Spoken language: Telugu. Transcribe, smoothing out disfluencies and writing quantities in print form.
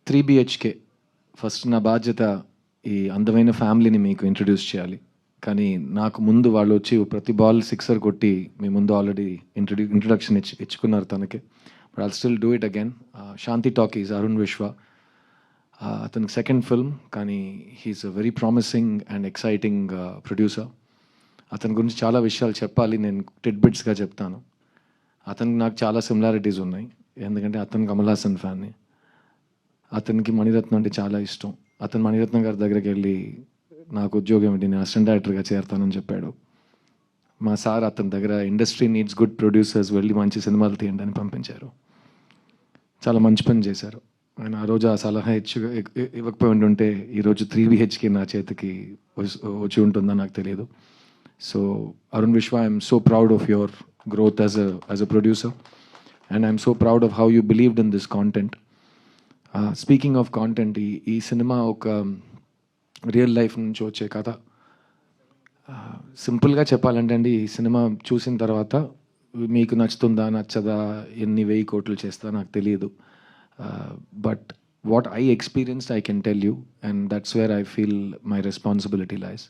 త్రీ బిహెచ్కే ఫస్ట్ నా బాధ్యత ఈ అందమైన ఫ్యామిలీని మీకు ఇంట్రడ్యూస్ చేయాలి. కానీ నాకు ముందు వాళ్ళు వచ్చి ప్రతి బాల్ సిక్సర్ కొట్టి మీ ముందు ఆల్రెడీ ఇంట్రడక్షన్ ఇచ్చుకున్నారు తనకి. But I'll still do it again. Shanti Talkies, Arun Vishwa. అతనికి సెకండ్ ఫిల్మ్, కానీ he's a very promising and exciting producer. అతని గురించి చాలా విషయాలు చెప్పాలి, నేను టిడ్బిట్స్గా చెప్తాను. అతనికి నాకు చాలా సిమిలారిటీస్ ఉన్నాయి, ఎందుకంటే అతను కమల్ హాసన్ ఫ్యాన్ని. అతనికి మణిరత్నం అంటే చాలా ఇష్టం. అతను మణిరత్నం గారి దగ్గరికి వెళ్ళి నాకు ఉద్యోగం ఏంటి, నేను అసిస్టెంట్ డైరెక్టర్గా చేరతానని చెప్పాడు. మా సార్ అతని దగ్గర ఇండస్ట్రీ నీడ్స్ గుడ్ ప్రొడ్యూసర్స్, వెళ్ళి మంచి సినిమాలు తీయండి అని పంపించారు. చాలా మంచి పని చేశారు ఆయన. ఆ రోజు ఆ సలహా ఇవ్వకపోయి ఉంటుంటే ఈరోజు 3BHK నా చేతికి వచ్చి ఉంటుందో నాకు తెలియదు. సో అరుణ్ విశ్వ, I'm so proud of your growth as a producer, and I'm so proud of how you believed in this content. Speaking of content, ఈ సినిమా ఒక రియల్ లైఫ్ నుంచి వచ్చే కథ. సింపుల్గా చెప్పాలంటే అండి, ఈ సినిమా చూసిన తర్వాత మీకు నచ్చుతుందా నచ్చదా, ఎన్ని 1000 కోట్లు చేస్తా నాకు తెలియదు. But what I experienced I can tell you, and that's where I feel my responsibility lies.